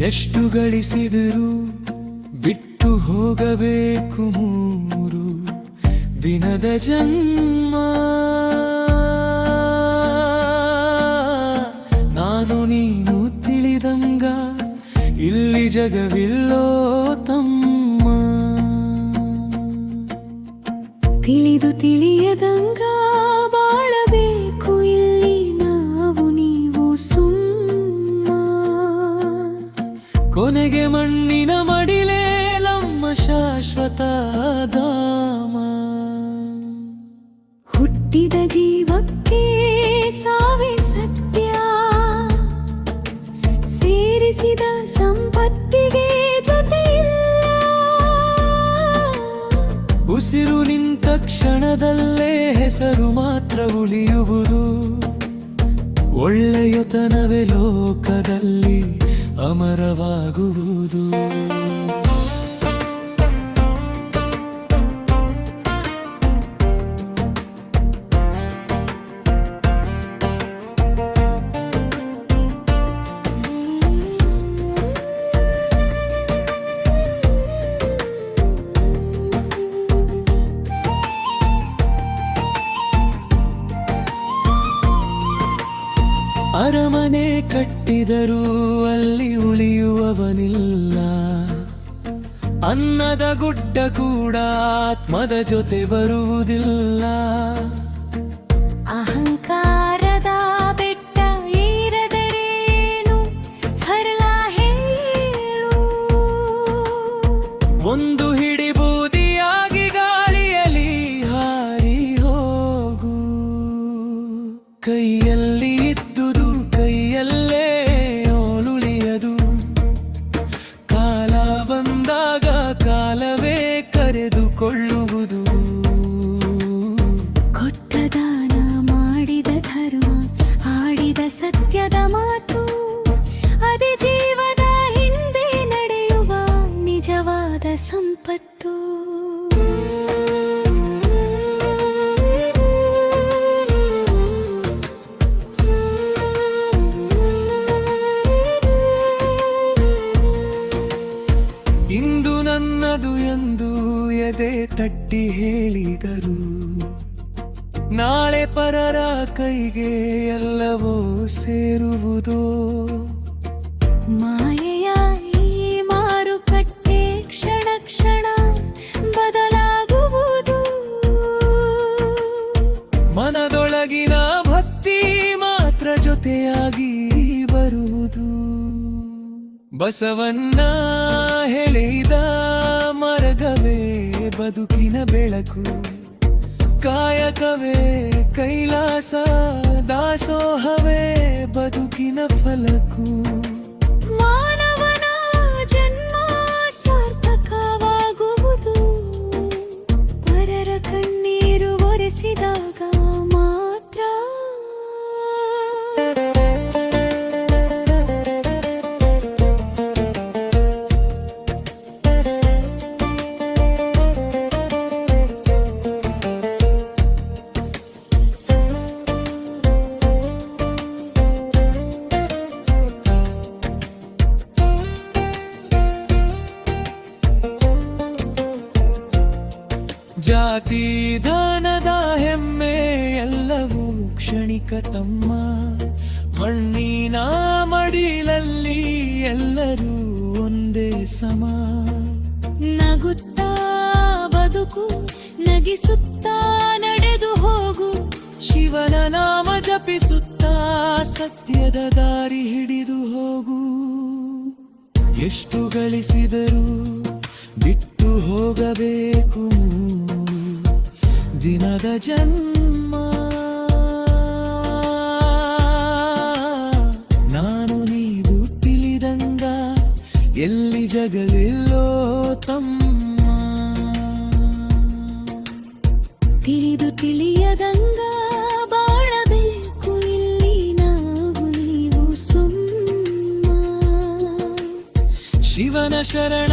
ಎಷ್ಟು ಗಳಿಸಿದರೂ ಬಿಟ್ಟು ಹೋಗಬೇಕು ಮೂರು ದಿನದ ಜನ್ಮ. ನಾನು ನೀನು ತಿಳಿದಂಗ ಇಲ್ಲಿ ಜಗವಿಲ್ಲೋ ತಮ್ಮ. ತಿಳಿದು ತಿಳಿಯದಂಗ ಬಾಳಬೇಕು ಇಲ್ಲಿ ನಾವು ನೀವು ಸುಮ್ಮ. ಕೊನೆಗೆ ಮಣ್ಣಿನ ಮಡಿಲೇ ನಮ್ಮ ಶಾಶ್ವತ ಧಾಮ. ಹುಟ್ಟಿದ ಜೀವಕ್ಕೆ ಸಾವೇ ಸತ್ಯ, ಸೇರಿಸಿದ ಸಂಪತ್ತಿಗೆ ಜೊತೆ ಇಲ್ಲ. ಉಸಿರು ನಿಂತ ಕ್ಷಣದಲ್ಲೇ ಹೆಸರು ಮಾತ್ರ ಉಳಿಯುವುದು. ಒಳ್ಳೆಯತನವೇ ಲೋಕದಲ್ಲಿ ಅಮರವಾಗುವುದು. ಅರಮನೆ ಕಟ್ಟಿದರೂ ಅಲ್ಲಿ ಉಳಿಯುವವನಿಲ್ಲ. ಅನ್ನದ ಗುಡ್ಡ ಕೂಡ ಆತ್ಮದ ಜೊತೆ ಬರುವುದಿಲ್ಲ. ಅಹಂಕಾರದ ಬೆಟ್ಟ ಏರದರೇನು ಫರ್ಲ ಹೇಳು. ಒಂದು ಹಿಡಿ ಬೂದಿಯಾಗಿ ಗಾಳಿಯಲ್ಲಿ ಹಾರಿ ಹೋಗು. ಕೈಯಲ್ಲಿ ಇದ್ದುದು ಕೈಯಲ್ಲೇ ಓಲುಳಿಯದು. ಕಾಲ ಬಂದಾಗ ಕಾಲವೇ ಕರೆದುಕೊಳ್ಳುವುದು. ಕೊಟ್ಟ ದಾನ ಮಾಡಿದ ಧರ್ಮ ಆಡಿದ ಸತ್ಯದ ಮಾತು, ಅದೇ ಜೀವದ ಹಿಂದೆ ನಡೆಯುವ ನಿಜವಾದ ಸಂಪತ್ತು. ಇಂದು ನನ್ನದು ಎಂದು ಎದೆ ತಟ್ಟಿ ಹೇಳಿದರು. ನಾಳೆ ಪರರ ಕೈಗೆ ಎಲ್ಲವೂ ಸೇರುವುದೋ. ಮಾಯೆಯ ಈ ಮಾರುಕಟ್ಟೆ ಕ್ಷಣ ಕ್ಷಣ ಬದಲಾಗುವುದು. ಮನದೊಳಗಿನ ಭಕ್ತಿ ಮಾತ್ರ ಜೊತೆಯಾಗಿ ಬರುವುದು. ಬಸವಣ್ಣ ಹೇಳಿದ ಮರಗವೇ ಬದುಕಿನ ಬೆಳಕು. ಕಾಯಕವೇ ಕೈಲಾಸ, ದಾಸೋಹವೇ ಬದುಕಿನ ಫಲಕು. ಮಾನವನ ಜನ್ಮ ಸಾರ್ಥಕವಾಗುವುದು ಪರರ ಕಣ್ಣೀರು ಒರೆಸಿದಾಗ ಮಾತ್ರ. ಜಾತಿ ಧನದ ಹೆಮ್ಮೆ ಎಲ್ಲವೂ ಕ್ಷಣಿಕ ತಮ್ಮ. ಮಣ್ಣಿನ ಮಡಿಲಲ್ಲಿ ಎಲ್ಲರೂ ಒಂದೇ ಸಮ. ನಗುತ್ತಾ ಬದುಕು, ನಗಿಸುತ್ತಾ ನಡೆದು ಹೋಗು. ಶಿವನ ನಾಮ ಜಪಿಸುತ್ತಾ ಸತ್ಯದ ದಾರಿ ಹಿಡಿದು ಹೋಗು. ಎಷ್ಟು ಗಳಿಸಿದರೂ ಬಿಟ್ಟು ಹೋಗಬೇಕು ದಿನದ ಜನ್ಮ. ನಾನು ನೀನು ತಿಳಿದಂಗ ಎಲ್ಲಿ ಜಗಲಿಲ್ಲೋ ತಮ್ಮ. ತಿಳಿದು ತಿಳಿಯದಂಗ ಬಾಳಬೇಕು ಇಲ್ಲಿ ನಾವು ನೀವು ಸುಮ್ಮ. ಶಿವನ ಶರಣ